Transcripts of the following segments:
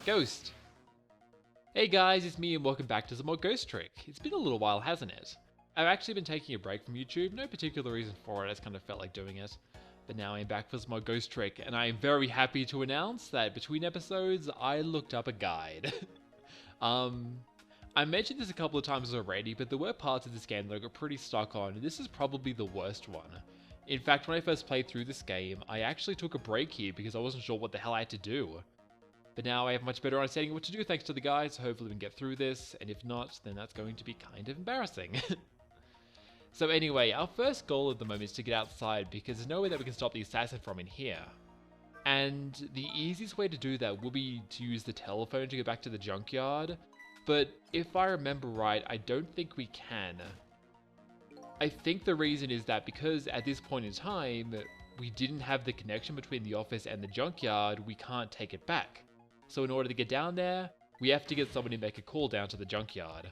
Ghost! Hey guys, it's me and welcome back to some more Ghost Trick. It's been a little while, hasn't it? I've actually been taking a break from YouTube, no particular reason for it, I just kind of felt like doing it. But now I'm back for some more Ghost Trick, and I am very happy to announce that between episodes, I looked up a guide. I mentioned this a couple of times already, but there were parts of this game that I got pretty stuck on, and this is probably the worst one. In fact, when I first played through this game, I actually took a break here because I wasn't sure what the hell I had to do. But now I have much better understanding of what to do thanks to the guide, so hopefully we can get through this, and if not, then that's going to be kind of embarrassing. So anyway, our first goal at the moment is to get outside because there's no way that we can stop the assassin from in here. And the easiest way to do that will be to use the telephone to go back to the junkyard, but if I remember right, I don't think we can. I think the reason is that because at this point in time, we didn't have the connection between the office and the junkyard, we can't take it back. So in order to get down there, we have to get somebody to make a call down to the junkyard.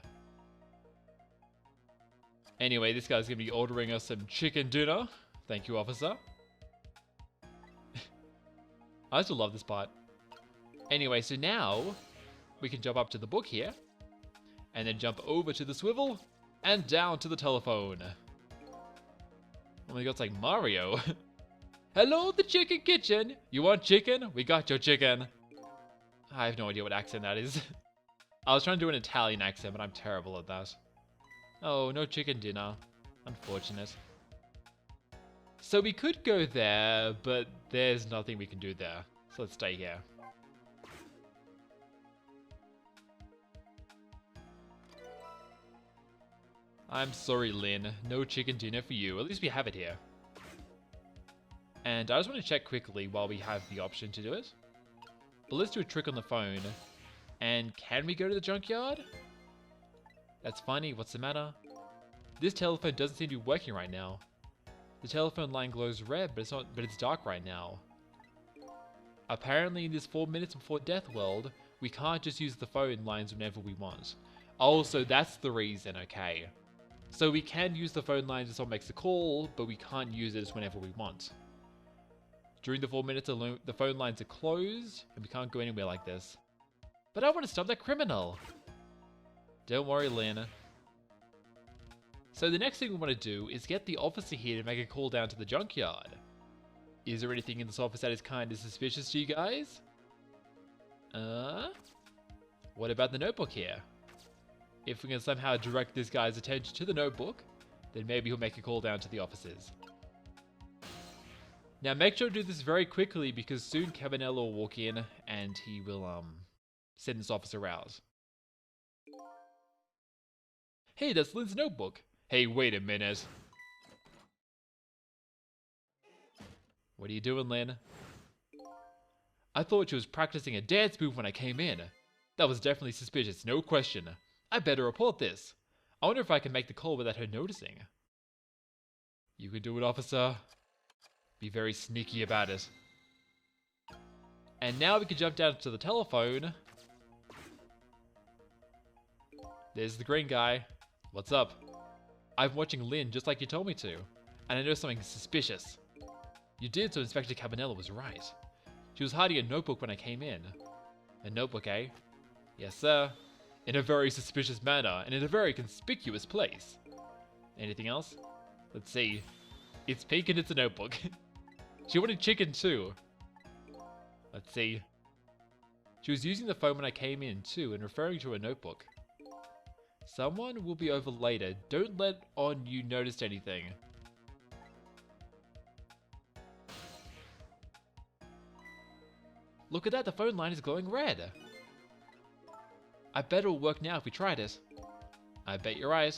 Anyway, this guy's going to be ordering us some chicken dinner. Thank you, officer. I still love this part. Anyway, so now we can jump up to the book here, and then jump over to the swivel, and down to the telephone. Oh my god, it's like Mario. Hello, the chicken kitchen. You want chicken? We got your chicken. I have no idea what accent that is. I was trying to do an Italian accent, but I'm terrible at that. Oh, no chicken dinner. Unfortunate. So we could go there, but there's nothing we can do there. So let's stay here. I'm sorry, Lynn. No chicken dinner for you. At least we have it here. And I just want to check quickly while we have the option to do it. But let's do a trick on the phone. And can we go to the junkyard? That's funny. What's the matter? This telephone doesn't seem to be working right now. The telephone line glows red, but it's dark right now. Apparently in this 4 minutes before death world, we can't just use the phone lines whenever we want. Oh, so that's the reason, okay. So we can use the phone lines if someone makes a call, but we can't use it whenever we want. During the 4 minutes alone, the phone lines are closed, and we can't go anywhere like this. But I want to stop that criminal! Don't worry, Lynne. So the next thing we want to do is get the officer here to make a call down to the junkyard. Is there anything in this office that is kind of suspicious to you guys? What about the notebook here? If we can somehow direct this guy's attention to the notebook, then maybe he'll make a call down to the officers. Now make sure to do this very quickly because soon Cabanello will walk in and he will send this officer out. Hey, that's Lynne's notebook. Hey, wait a minute. What are you doing, Lynne? I thought she was practicing a dance move when I came in. That was definitely suspicious, no question. I better report this. I wonder if I can make the call without her noticing. You can do it, officer. Be very sneaky about it. And now we can jump down to the telephone. There's the green guy. What's up? I'm watching Lynne just like you told me to, and I know something suspicious. You did, so Inspector Cabanello was right. She was hiding a notebook when I came in. A notebook, eh? Yes, sir. In a very suspicious manner, and in a very conspicuous place. Anything else? Let's see. It's pink and it's a notebook. She wanted chicken too. Let's see. She was using the phone when I came in too, and referring to a notebook. Someone will be over later. Don't let on you noticed anything. Look at that, the phone line is glowing red. I bet it'll work now if we tried it. I bet you're right.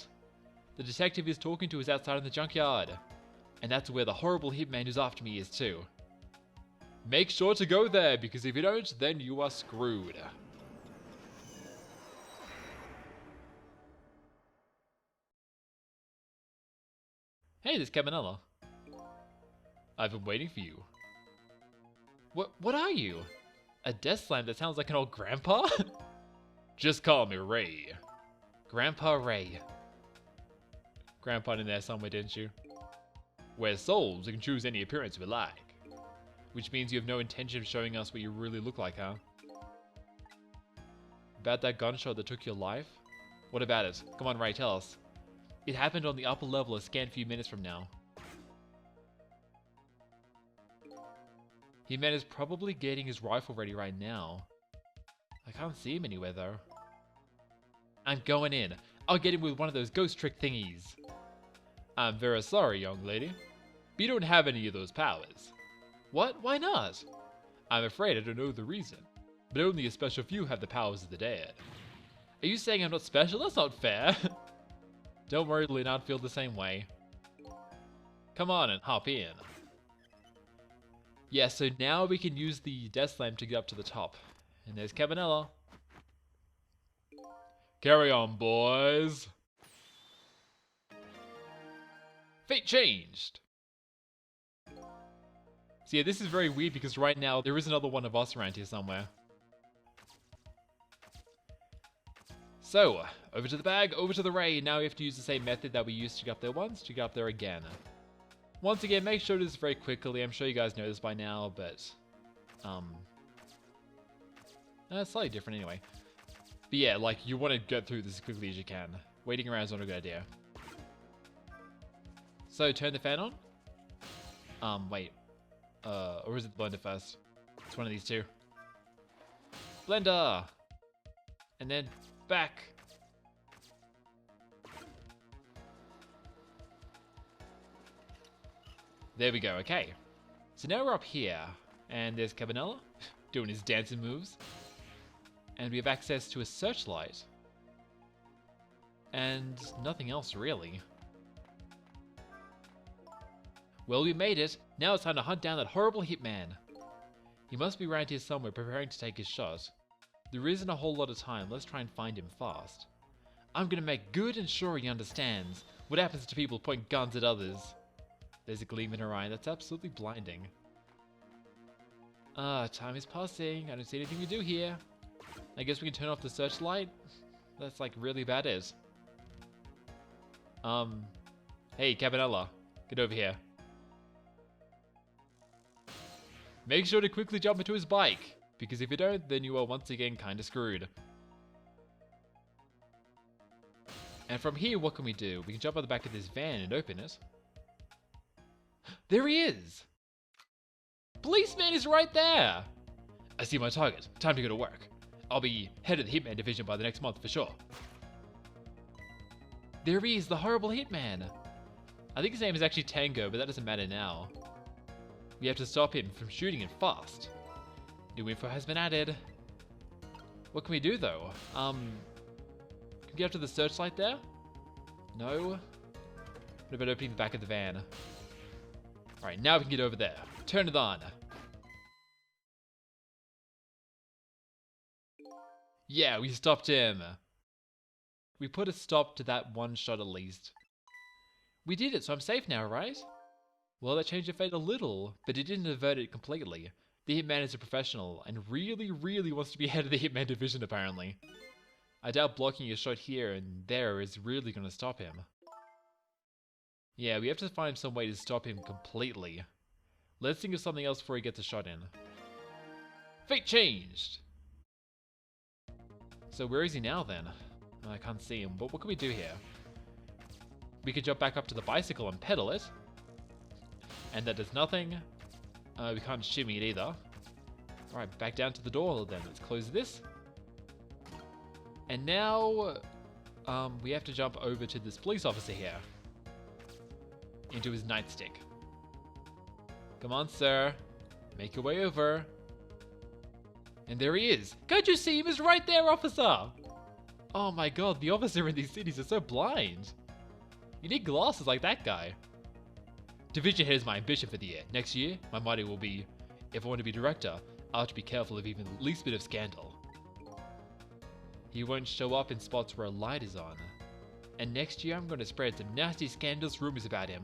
The detective is talking to us outside in the junkyard. And that's where the horrible hitman who's after me is too. Make sure to go there, because if you don't, then you are screwed. Hey, there's Cabanello. I've been waiting for you. What are you? A desk slam that sounds like an old grandpa? Just call me Ray. Grandpa Ray. Grandpa in there somewhere, didn't you? We're souls, you can choose any appearance we like. Which means you have no intention of showing us what you really look like, huh? About that gunshot that took your life? What about it? Come on, Ray, tell us. It happened on the upper level a scant few minutes from now. He-Man is probably getting his rifle ready right now. I can't see him anywhere though. I'm going in. I'll get him with one of those ghost trick thingies. I'm very sorry, young lady, but you don't have any of those powers. What? Why not? I'm afraid I don't know the reason, but only a special few have the powers of the dead. Are you saying I'm not special? That's not fair. Don't worry, Lynne, I'd feel the same way. Come on and hop in. Yeah, so now we can use the death slam to get up to the top. And there's Cabanella. Carry on, boys. Fate changed. So yeah, this is very weird because right now there is another one of us around here somewhere. So, over to the bag, over to the ray. Now we have to use the same method that we used to get up there once, to get up there again. Once again, make sure to do this very quickly. I'm sure you guys know this by now, but... it's slightly different anyway. But yeah, like, you want to get through this as quickly as you can. Waiting around is not a good idea. So, turn the fan on? Wait. Or is it the blender first? It's one of these two. Blender! And then back. There we go, okay. So now we're up here, and there's Cabanella doing his dancing moves. And we have access to a searchlight. And nothing else really. Well, we made it. Now it's time to hunt down that horrible hitman. He must be around here somewhere preparing to take his shot. There isn't a whole lot of time. Let's try and find him fast. I'm gonna make good and sure he understands what happens to people who point guns at others. There's a gleam in her eye. That's absolutely blinding. Time is passing. I don't see anything to do here. I guess we can turn off the searchlight. That's like really bad is. Hey, Cabanella. Get over here. Make sure to quickly jump into his bike, because if you don't, then you are once again kinda screwed. And from here, what can we do? We can jump on the back of this van and open it. There he is! Policeman is right there! I see my target. Time to go to work. I'll be head of the Hitman division by the next month for sure. There he is, the horrible Hitman. I think his name is actually Tengo, but that doesn't matter now. We have to stop him from shooting it fast. New info has been added. What can we do though? Can we get up to the searchlight there? No. What about opening the back of the van? Alright, now we can get over there. Turn it on. Yeah, we stopped him. We put a stop to that one shot at least. We did it, so I'm safe now, right? Well, that changed your fate a little, but it didn't avert it completely. The Hitman is a professional, and really wants to be head of the Hitman division apparently. I doubt blocking a shot here and there is really going to stop him. Yeah, we have to find some way to stop him completely. Let's think of something else before he gets a shot in. Fate changed! So where is he now then? I can't see him, but what can we do here? We could jump back up to the bicycle and pedal it. And that does nothing. We can't shimmy it either. Alright, back down to the door then. Let's close this. And now, we have to jump over to this police officer here. Into his nightstick. Come on, sir. Make your way over. And there he is. Can't you see him? He's right there, officer! Oh my god, the officer in these cities is so blind. You need glasses like that guy. Division head is my ambition for the year. Next year, my motto will be, if I want to be director, I have to be careful of even the least bit of scandal. He won't show up in spots where a light is on. And next year, I'm going to spread some nasty scandalous rumors about him.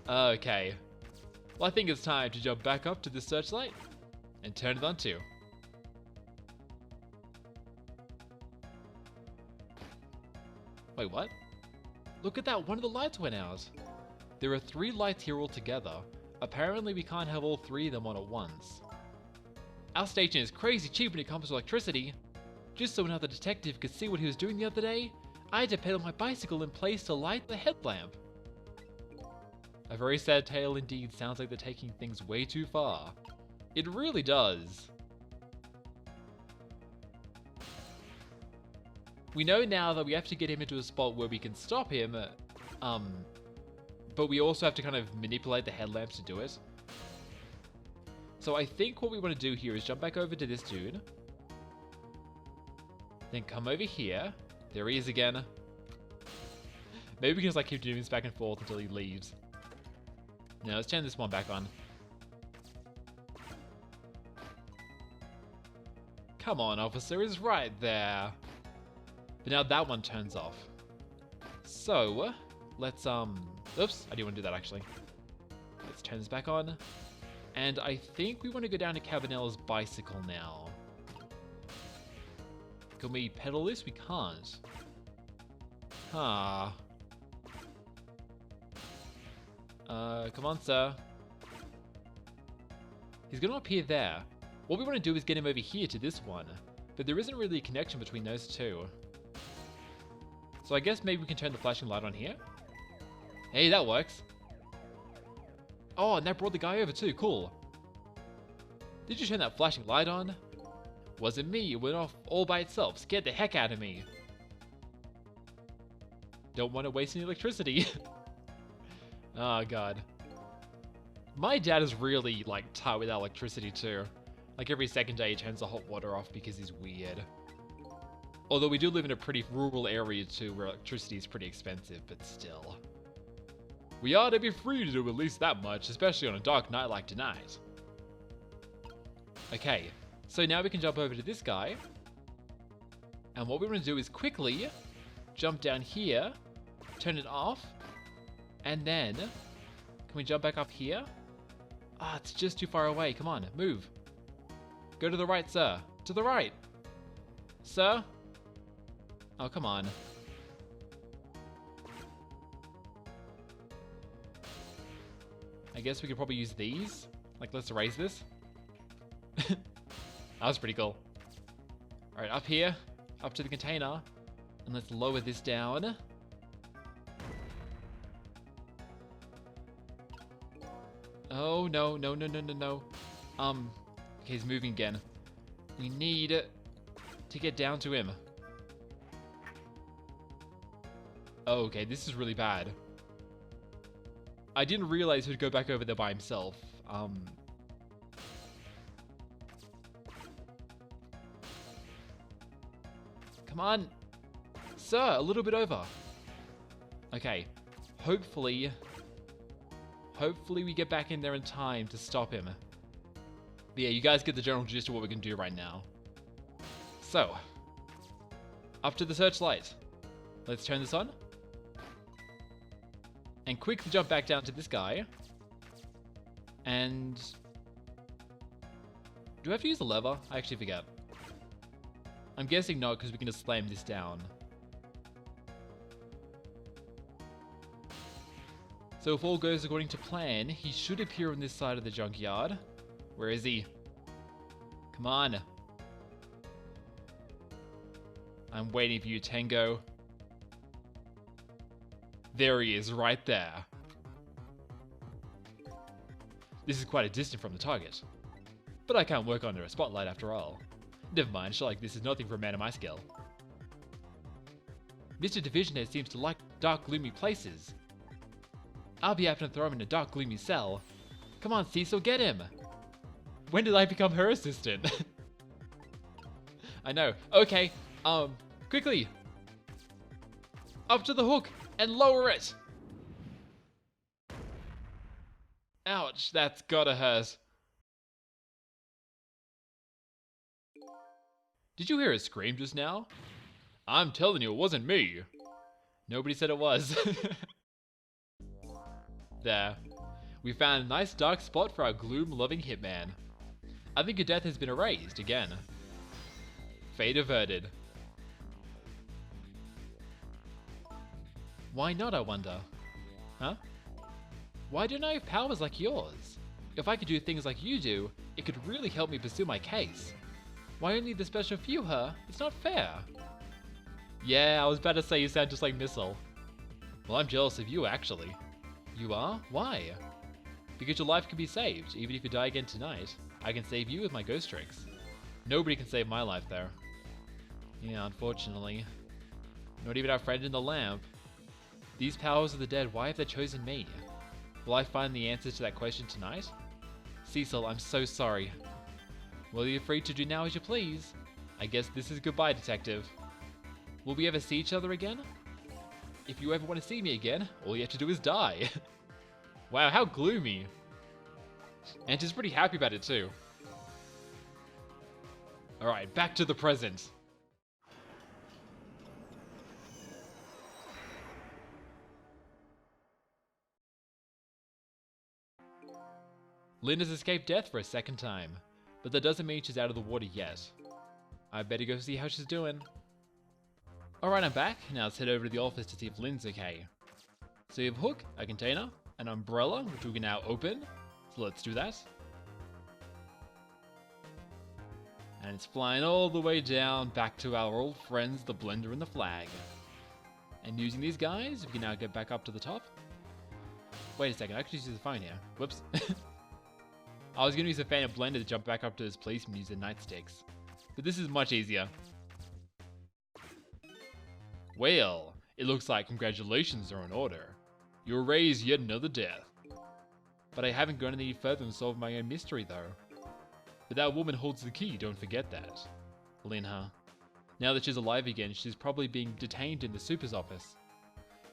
Okay. Well, I think it's time to jump back up to the searchlight and turn it on too. Wait, what? Look at that, one of the lights went out. There are 3 lights here altogether. Apparently we can't have all 3 of them on at once. Our station is crazy cheap when it comes to electricity. Just so another detective could see what he was doing the other day, I had to pedal my bicycle in place to light the headlamp. A very sad tale indeed. Sounds like they're taking things way too far. It really does. We know now that we have to get him into a spot where we can stop him, but we also have to kind of manipulate the headlamps to do it. So I think what we want to do here is jump back over to this dude. Then come over here. There he is again. Maybe we can just like keep doing this back and forth until he leaves. Now let's turn this one back on. Come on, officer, is right there. But now that one turns off. So, let's, oops, I didn't want to do that actually. Let's turn this back on. And I think we want to go down to Cabanella's bicycle now. Can we pedal this? We can't. Huh. Come on, sir. He's gonna appear there. What we want to do is get him over here to this one. But there isn't really a connection between those two. So I guess maybe we can turn the flashing light on here. Hey, that works. Oh, and that brought the guy over too. Cool. Did you turn that flashing light on? Wasn't me. It went off all by itself. Scared the heck out of me. Don't want to waste any electricity. Oh, God. My dad is really, like, tight with electricity too. Like, every second day he turns the hot water off because he's weird. Although we do live in a pretty rural area too, where electricity is pretty expensive, but still. We ought to be free to do at least that much, especially on a dark night like tonight. Okay, so now we can jump over to this guy. And what we want to do is quickly jump down here, turn it off, and then, can we jump back up here? Ah, it's just too far away. Come on, move. Go to the right, sir. To the right. Sir? Oh, come on. I guess we could probably use these. Like, let's erase this. That was pretty cool. Alright, up here. Up to the container. And let's lower this down. Oh, no, no, no, no, no, no. Okay, he's moving again. We need to get down to him. Oh, okay, this is really bad. I didn't realize he'd go back over there by himself. Come on. Sir, a little bit over. Okay, hopefully we get back in there in time to stop him. But yeah, you guys get the general gist of what we can do right now. So, up to the searchlight. Let's turn this on. And quickly jump back down to this guy. And do I have to use the lever? I actually forget. I'm guessing not, because we can just slam this down. So if all goes according to plan, he should appear on this side of the junkyard. Where is he? Come on. I'm waiting for you, Tengo. There he is, right there. This is quite a distance from the target. But I can't work under a spotlight after all. Never mind, shit like this is nothing for a man of my skill. Mr. Divisionhead seems to like dark, gloomy places. I'll be having to throw him in a dark, gloomy cell. Come on, Cecil, get him! When did I become her assistant? I know. Okay, quickly! Up to the hook and lower it! Ouch, that's gotta hurt. Did you hear a scream just now? I'm telling you, it wasn't me. Nobody said it was. There. We found a nice dark spot for our gloom-loving hitman. I think your death has been erased again. Fate averted. Why not, I wonder? Huh? Why don't I have powers like yours? If I could do things like you do, it could really help me pursue my case. Why only the special few, huh? It's not fair. Yeah, I was about to say you sound just like Missile. Well, I'm jealous of you, actually. You are? Why? Because your life can be saved, even if you die again tonight. I can save you with my ghost tricks. Nobody can save my life, though. Yeah, unfortunately. Not even our friend in the lamp. These powers of the dead, why have they chosen me? Will I find the answers to that question tonight? Cecil, I'm so sorry. Well, you're free to do now as you please. I guess this is goodbye, Detective. Will we ever see each other again? If you ever want to see me again, all you have to do is die. Wow, how gloomy. And she's pretty happy about it too. Alright, back to the present. Lynne has escaped death for a second time, but that doesn't mean she's out of the water yet. I better go see how she's doing. Alright, I'm back. Now let's head over to the office to see if Lynne's okay. So you have a hook, a container, an umbrella, which we can now open. So let's do that. And it's flying all the way down back to our old friends, the blender and the flag. And using these guys, we can now get back up to the top. Wait a second, I could use the phone here. Whoops. I was going to use a fan of blender to jump back up to this policeman using nightsticks. But this is much easier. Well, it looks like congratulations are in order. You erased yet another death. But I haven't gone any further and solved my own mystery though. But that woman holds the key, don't forget that. Lynne, huh? Now that she's alive again, she's probably being detained in the super's office.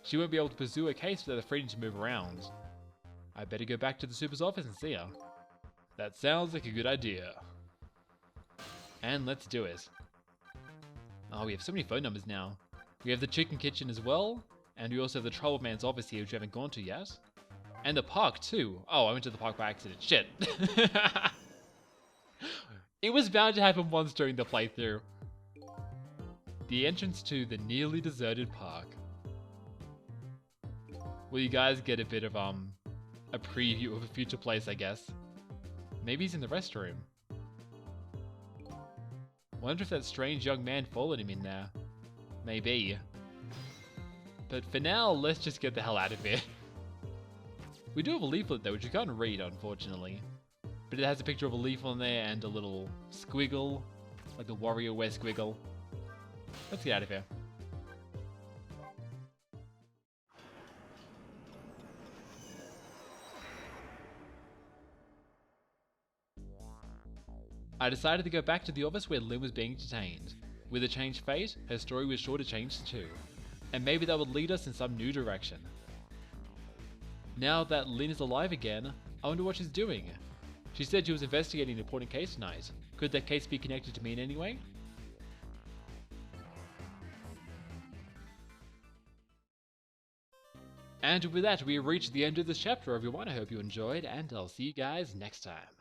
She won't be able to pursue her case without the freedom to move around. I better go back to the super's office and see her. That sounds like a good idea. And let's do it. Oh, we have so many phone numbers now. We have the chicken kitchen as well, and we also have the Trouble Man's office here, which we haven't gone to yet. And the park too. Oh, I went to the park by accident. Shit. It was bound to happen once during the playthrough. The entrance to the nearly deserted park. Well, you guys get a bit of a preview of a future place, I guess. Maybe he's in the restroom. Wonder if that strange young man followed him in there. Maybe. But for now, let's just get the hell out of here. We do have a leaflet though, which you can't read, unfortunately. But it has a picture of a leaf on there and a little squiggle, like the WarioWare squiggle. Let's get out of here. I decided to go back to the office where Lynne was being detained. With a changed fate, her story was sure to change too. And maybe that would lead us in some new direction. Now that Lynne is alive again, I wonder what she's doing. She said she was investigating an important case tonight. Could that case be connected to me in any way? And with that, we have reached the end of this chapter, everyone. I hope you enjoyed, and I'll see you guys next time.